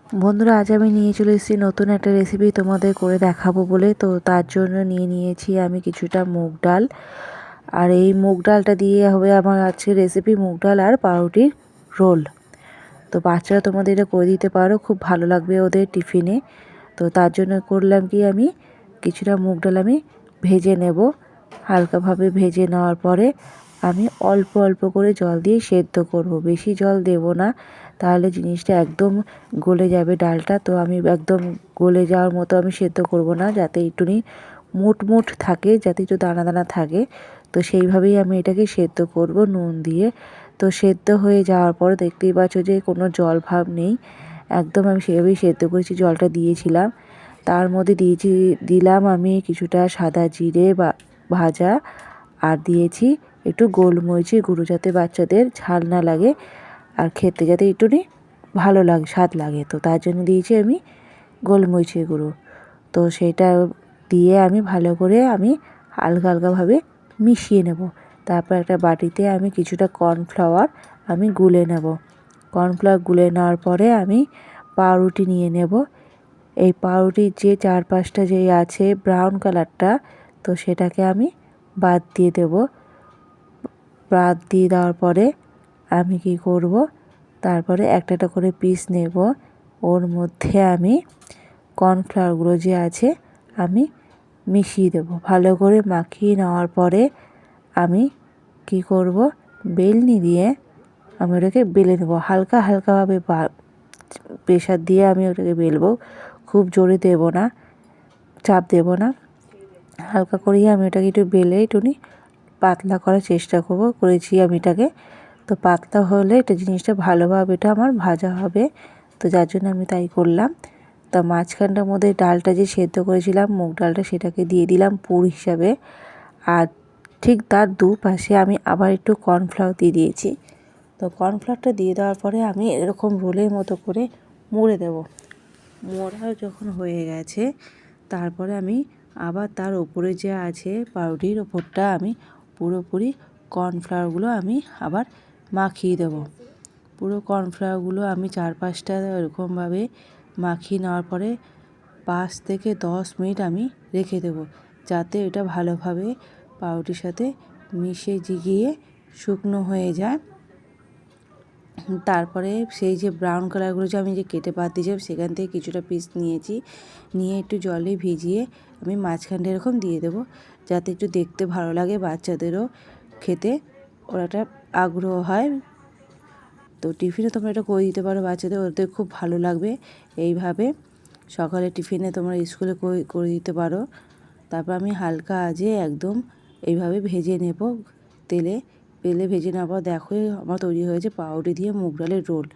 বন্ধুরা, আজ আমি নিয়ে চলে এসেছি নতুন একটা রেসিপি তোমাদের করে দেখাবো বলে। তো তার জন্য নিয়েছি আমি কিছুটা মুগ ডাল। আর এই মুগ ডালটা দিয়ে হবে আমার আজকে রেসিপি মুগ ডাল আর পাউরুটির রোল। তো বাচ্চারা তোমাদের এটা করে দিতে পারো, খুব ভালো লাগবে ওদের টিফিনে। তো তার জন্য করলাম কি, আমি কিছুটা মুগ ডাল আমি ভেজে নেব। হালকাভাবে ভেজে নেওয়ার পরে আমি অল্প অল্প করে জল দিয়ে সেদ্ধ করব, বেশি জল দেব না, তাহলে জিনিসটা একদম গলে যাবে ডালটা। তো আমি একদম গলে যাওয়ার মতো আমি সেদ্ধ করব না, যাতে একটুনি মুট থাকে, যাতে একটু দানা দানা থাকে। তো সেইভাবেই আমি এটাকে সেদ্ধ করব নুন দিয়ে। তো সেদ্ধ হয়ে যাওয়ার পর দেখতেই পাচ্ছ যে কোনো জল ভাব নেই, একদম আমি সেভাবেই সেদ্ধ করেছি। জলটা দিয়েছিলাম, তার মধ্যে দিলাম আমি কিছুটা সাদা জিরে বা ভাজা, আর দিয়েছি একটু গোলমরিচের গুঁড়ো, যাতে বাচ্চাদের ঝাল না লাগে আর খেতে যাতে একটুনি ভালো লাগে, স্বাদ লাগে। তো তার জন্য দিয়েছি আমি গোলমরিচের গুঁড়ো। তো সেটা দিয়ে আমি ভালো করে আমি হালকাভাবে মিশিয়ে নেব। তারপর একটা বাটিতে আমি কিছুটা কর্নফ্লাওয়ার আমি গুলে নেব। কর্নফ্লাওয়ার গুলে নেওয়ার পরে আমি পাউরুটি নিয়ে নেব। এই পাউরুটির যে চারপাশটা যে আছে ব্রাউন কালারটা, তো সেটাকে আমি বাদ দিয়ে দেব। বাদ দিয়ে দেওয়ার পরে আমি কি করব, তারপরে একটা করে পিস নেব। ওর মধ্যে আমি কর্নফ্লাওয়ারগুলো যে আছে আমি মিশিয়ে দেবো। ভালো করে মাখিয়ে নেওয়ার পরে আমি কি করব, বেলনি দিয়ে আমি ওটাকে বেলে দেবো। হালকাভাবে প্রেশার দিয়ে আমি ওটাকে বেলবো, খুব জোরে দেব না, চাপ দেব না। হালকা করেই আমি ওটাকে একটু বেলে একটুনি পাতলা করার চেষ্টা করেছি আমি এটাকে। তো পাতলা হলে এটা জিনিসটা ভালোভাবে এটা আমার ভাজা হবে। তো যার জন্য আমি তাই করলাম। তা মাঝখানটার মধ্যে ডালটা যে সেদ্ধ করেছিলাম মুগ ডালটা, সেটাকে দিয়ে দিলাম পুর হিসাবে। আর ঠিক তার দুপাশে আমি আবার একটু কর্নফ্লাওয়ার দিয়ে দিয়েছি। তো কর্নফ্লাওয়ারটা দিয়ে দেওয়ার পরে আমি এরকম রোলের মতো করে মুড়ে দেব। মোড়া যখন হয়ে গেছে, তারপরে আমি আবার তার ওপরে যে আছে পাউরুটির ওপরটা আমি পুরোপুরি কর্নফ্লাওয়ারগুলো আমি আবার মাখিয়ে দেব। পুরো কর্নফ্লাওয়ারগুলো আমি চারপাশটা এরকমভাবে মাখিয়ে নেওয়ার পরে 5 থেকে 10 মিনিট আমি রেখে দেব, যাতে এটা ভালোভাবে পাউরুটির সাথে মিশে গিয়ে শুকনো হয়ে যায়। তারপরে সেই যে ব্রাউন কালারগুলো যে আমি যে কেটে বাদ দিয়েছিলাম, সেখান থেকে কিছুটা পিস নিয়েছি, নিয়ে একটু জলে ভিজিয়ে আমি মাঝখানটা এরকম দিয়ে দেবো, যাতে একটু দেখতে ভালো লাগে, বাচ্চাদেরও খেতে ওরা একটা আগ্রহ হয়। তো টিফিনে তোমরা এটা করে দিতে পারো বাচ্চাদের, ওদের খুব ভালো লাগবে। এইভাবে সকালে টিফিনে তোমরা স্কুলে করে দিতে পারো। তারপর আমি হালকা আঁচে একদম এইভাবে ভেজে নেব তেলে ভেজে নেওয়ার পর দেখো আমার তৈরি হয়েছে পাউরুটি দিয়ে মুগ ডালের রোল।